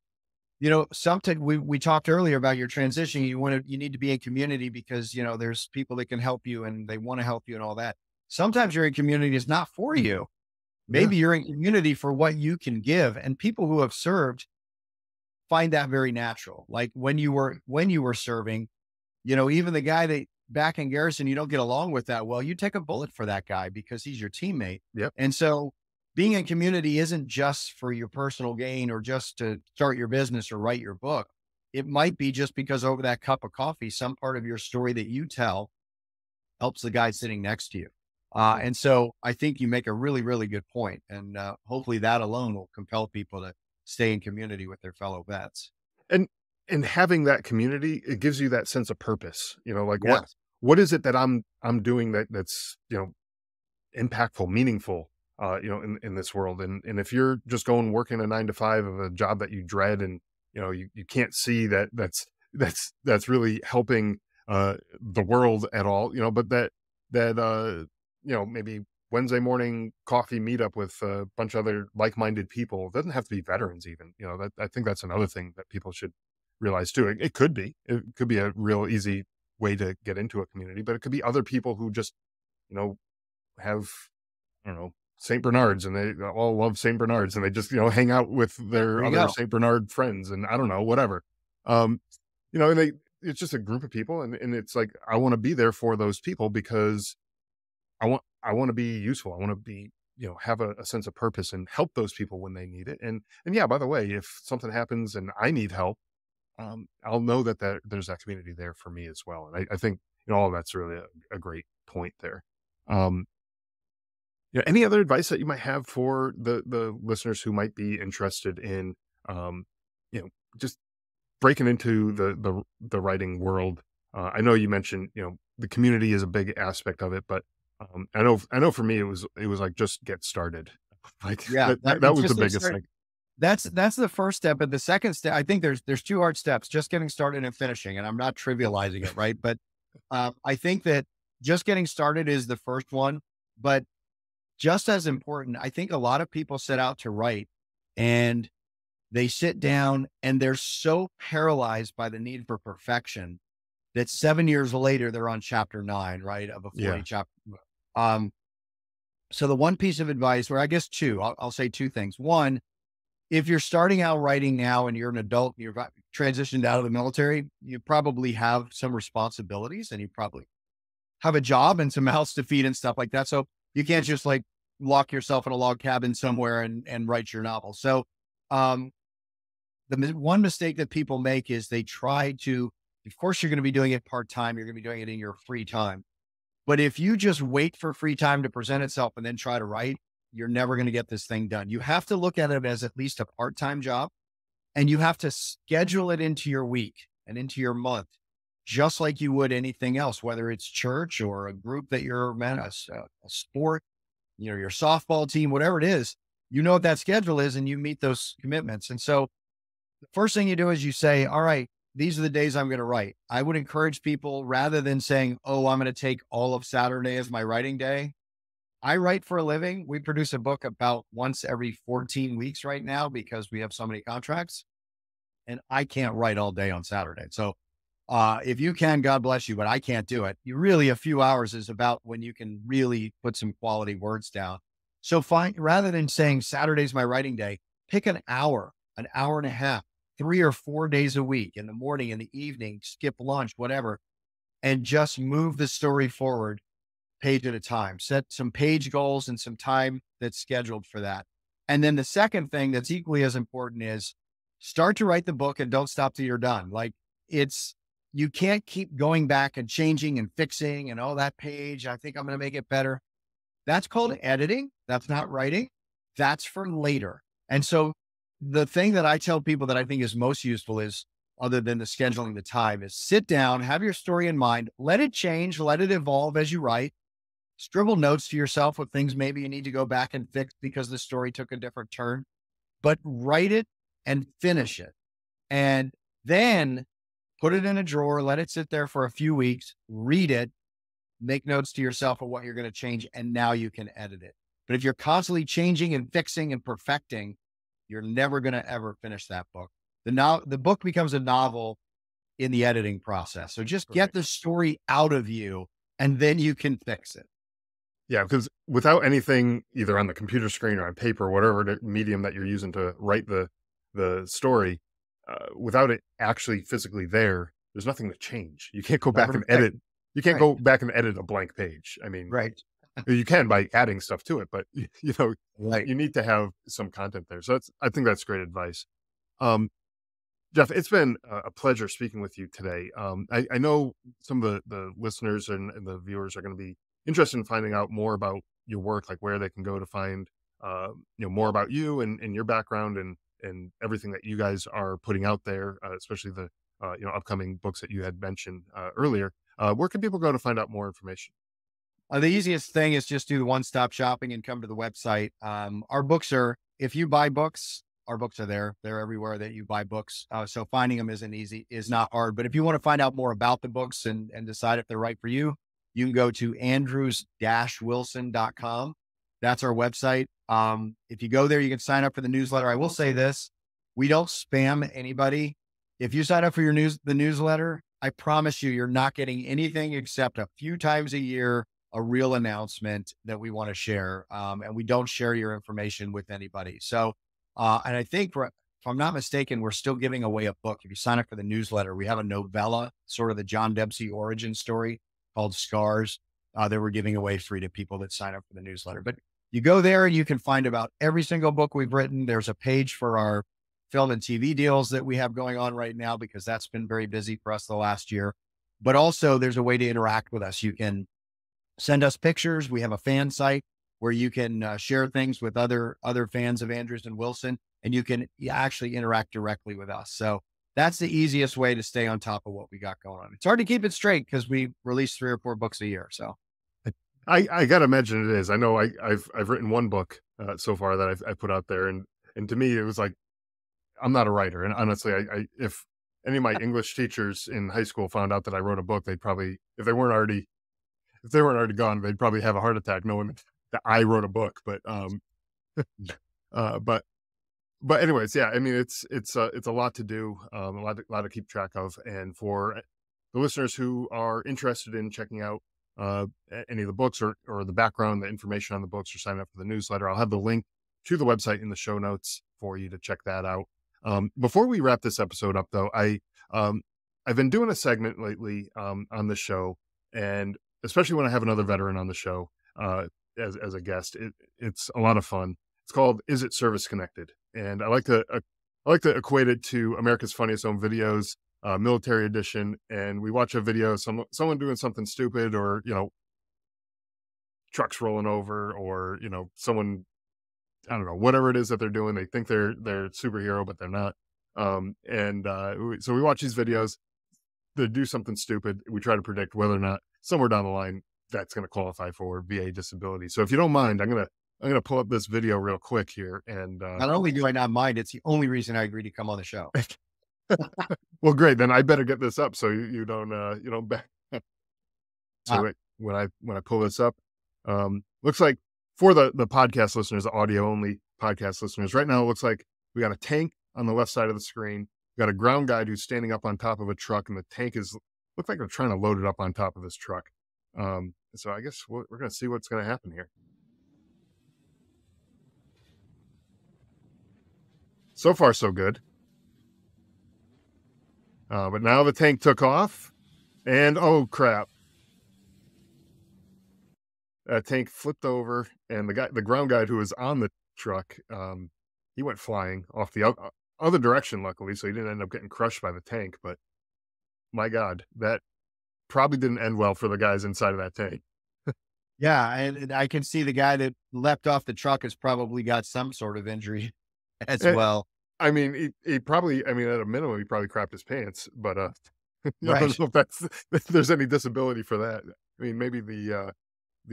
Something we talked earlier about your transition. You need to be in community because, there's people that can help you and they want to help you and all that. Sometimes you're in community is not for you. yeah, Maybe you're in community for what you can give. And people who have served find that very natural. Like when you were serving, even the guy that back in garrison, you don't get along with that well, you take a bullet for that guy because he's your teammate. yep. And so being in community isn't just for your personal gain or just to start your business or write your book. It might be just because over that cup of coffee, some part of your story that you tell helps the guy sitting next to you. And so I think you make a really, really good point. And hopefully that alone will compel people to stay in community with their fellow vets. And having that community, it gives you that sense of purpose. Like Yes. what is it that I'm doing that's impactful, meaningful, in this world. And if you're just going working a 9 to 5 of a job that you dread, and you can't see that that's really helping the world at all, but that maybe Wednesday morning coffee meetup with a bunch of other like-minded people. It doesn't have to be veterans even. That I think that's another thing that people should realize too. It could be. It could be a real easy way to get into a community, but it could be other people who just, you know, have, I don't know, St. Bernards, and they all love St. Bernards, and they just, hang out with There their you other go. St. Bernard friends, and I don't know, whatever. Um, and it's just a group of people, and it's like, I want to be there for those people because I want to be useful. I want to be, have a sense of purpose and help those people when they need it. And yeah, by the way, if something happens and I need help, I'll know that there's that community there for me as well. And I think, all of that's really a great point there. Um, any other advice that you might have for the listeners who might be interested in, um, just breaking into the writing world? I know you mentioned, the community is a big aspect of it, but I know for me it was like just get started. Like Yeah, that it was the just gets biggest started. thing. That's the first step, but the second step, I think there's 2 hard steps, just getting started and finishing, and I'm not trivializing it, right? But, I think that just getting started is the first one, but just as important, I think a lot of people set out to write, and they sit down and they're so paralyzed by the need for perfection that 7 years later, they're on chapter 9, right, of a 40 Yeah, chapter book. So the one piece of advice, or I guess 2, I'll say 2 things. One, if you're starting out writing now and you're an adult, you've transitioned out of the military, you probably have some responsibilities and you probably have a job and some mouths to feed and stuff like that. So you can't just like lock yourself in a log cabin somewhere and write your novel. So, um, one mistake that people make is they try to, of course, you're going to be doing it part time. You're going to be doing it in your free time. But if you just wait for free time to present itself and then try to write, you're never going to get this thing done. You have to look at it as at least a part time job, and you have to schedule it into your week and into your month, just like you would anything else, whether it's church or a group that you're a sport, your softball team, whatever it is, you know what that schedule is and you meet those commitments. And so the first thing you do is you say, all right, these are the days I'm going to write. I would encourage people rather than saying, oh, I'm going to take all of Saturday as my writing day. I write for a living. We produce a book about once every 14 weeks right now because we have so many contracts and I can't write all day on Saturday. So if you can, God bless you, but I can't do it. You really, a few hours is about when you can really put some quality words down. So find, rather than saying Saturday's my writing day, pick an hour and a half, 3 or 4 days a week in the morning, in the evening, skip lunch, whatever, and just move the story forward page at a time. Set some page goals and some time that's scheduled for that. And then the second thing that's equally as important is start to write the book and don't stop till you're done. Like it's, you can't keep going back and changing and fixing and oh, that page, I think I'm going to make it better. That's called editing. That's not writing. That's for later. And so the thing that I tell people that I think is most useful is, other than the scheduling the time, is sit down, have your story in mind, let it change, let it evolve as you write, scribble notes to yourself with things maybe you need to go back and fix because the story took a different turn, but write it and finish it. And then put it in a drawer, let it sit there for a few weeks, read it, make notes to yourself of what you're going to change, and now you can edit it. But if you're constantly changing and fixing and perfecting, you're never going to ever finish that book. The book becomes a novel in the editing process. So just get right. the story out of you and then you can fix it. Yeah, because without anything either on the computer screen or on paper, whatever the medium that you're using to write the story, without it actually physically there, there's nothing to change. You can't go back Never and fix. edit. You can't Right. go back and edit a blank page. I mean, Right. you can by adding stuff to it, but Right. you need to have some content there. So I think that's great advice. Um, Jeff, it's been a pleasure speaking with you today. I know some of the listeners and the viewers are going to be interested in finding out more about your work, like where they can go to find, more about you and your background and everything that you guys are putting out there, especially the, upcoming books that you had mentioned earlier. Where can people go to find out more information? The easiest thing is just do the one-stop shopping and come to the website. Our books are, if you buy books, our books are there. They're everywhere that you buy books. So finding them is not hard. But if you want to find out more about the books and decide if they're right for you, you can go to andrews-wilson.com. That's our website. If you go there, you can sign up for the newsletter. I will say this, we don't spam anybody. If you sign up for the newsletter, I promise you, you're not getting anything except a few times a year a real announcement that we want to share. And we don't share your information with anybody. So, and I think if I'm not mistaken, we're still giving away a book. If you sign up for the newsletter, we have a novella, sort of the John Dempsey origin story called Scars, that we're giving away free to people that sign up for the newsletter. But you go there and you can find about every single book we've written. There's a page for our film and TV deals that we have going on right now, because that's been very busy for us the last year. But also there's a way to interact with us. You can send us pictures. We have a fan site where you can share things with other fans of Andrews and Wilson, and you can actually interact directly with us. So that's the easiest way to stay on top of what we got going on. It's hard to keep it straight because we release 3 or 4 books a year. So I gotta imagine it is. I know I've written one book so far that I put out there, and to me it was like, I'm not a writer, and honestly, I if any of my English teachers in high school found out that I wrote a book, they'd probably, if they weren't already gone, they'd probably have a heart attack knowing that I wrote a book. But uh, but anyways, yeah, I mean, it's a lot to do, a lot to keep track of, and for the listeners who are interested in checking out any of the books, or the background, the information on the books, or sign up for the newsletter, I'll have the link to the website in the show notes for you to check that out. Before we wrap this episode up, though, I've been doing a segment lately on the show, and especially when I have another veteran on the show as a guest, it's a lot of fun. It's called "Is It Service Connected?" And I like to equate it to America's Funniest Home Videos, military edition. And we watch a video, someone doing something stupid, or trucks rolling over, or someone, I don't know, whatever it is that they're doing. They think they're superhero, but they're not. So we watch these videos. They do something stupid. We try to predict whether or not somewhere down the line that's going to qualify for VA disability. So if you don't mind, I'm gonna pull up this video real quick here. And not only do I not mind, it's the only reason I agreed to come on the show. Well, great. Then I better get this up so you don't back. So when I pull this up, looks like, for the podcast listeners, the audio only podcast listeners, right now it looks like we got a tank on the left side of the screen. We got a ground guide who's standing up on top of a truck, and the tank looks like they're trying to load it up on top of this truck. So I guess we're going to see what's going to happen here. So far, so good. But now the tank took off, and oh crap. That tank flipped over, and the ground guide who was on the truck, he went flying off the other direction, luckily, so he didn't end up getting crushed by the tank. But my God, that probably didn't end well for the guys inside of that tank. Yeah, and I can see the guy that leapt off the truck has probably got some sort of injury as well. I mean, he probably, I mean, at a minimum, he probably crapped his pants, but I Right. don't know if there's any disability for that. I mean, maybe the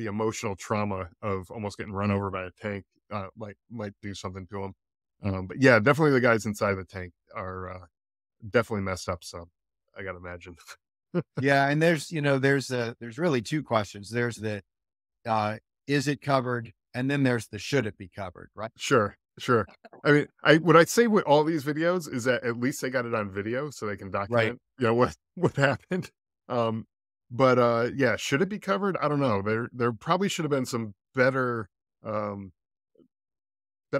emotional trauma of almost getting run over by a tank might do something to him. But yeah, definitely the guys inside the tank are definitely messed up. So I gotta imagine. Yeah, and there's really 2 questions. There's the is it covered? And then there's the should it be covered, right? Sure. I mean, what I'd say with all these videos is that at least they got it on video so they can Right. document, what happened. Yeah, should it be covered? I don't know. There probably should have been some better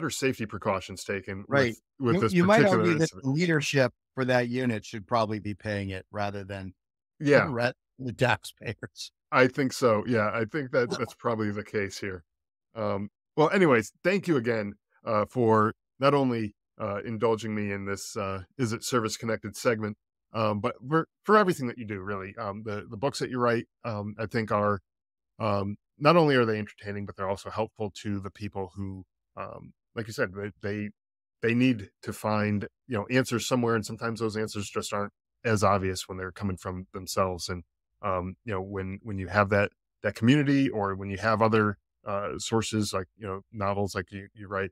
safety precautions taken Right. with this You might particular argue that incident. the leadership for that unit should probably be paying it rather than Yeah, the taxpayers. I think so. Yeah, I think that's probably the case here. Well, anyways, thank you again for not only indulging me in this "Is It Service Connected" segment, but for everything that you do, really. The books that you write, I think are, not only are they entertaining, but they're also helpful to the people who, like you said, they need to find answers somewhere, and sometimes those answers just aren't as obvious when they're coming from themselves. And when you have that community, or when you have other sources like novels like you write,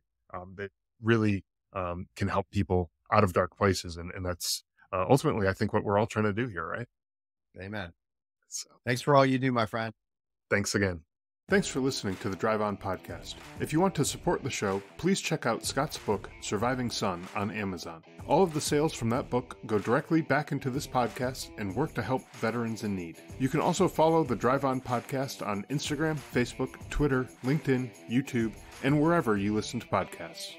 that really can help people out of dark places, and that's ultimately, I think, what we're all trying to do here, right? Amen. So, Thanks for all you do, my friend. thanks again. Thanks for listening to the Drive On Podcast. If you want to support the show, please check out Scott's book, Surviving Son, on Amazon. All of the sales from that book go directly back into this podcast and work to help veterans in need. You can also follow the Drive On Podcast on Instagram, Facebook, Twitter, LinkedIn, YouTube, and wherever you listen to podcasts.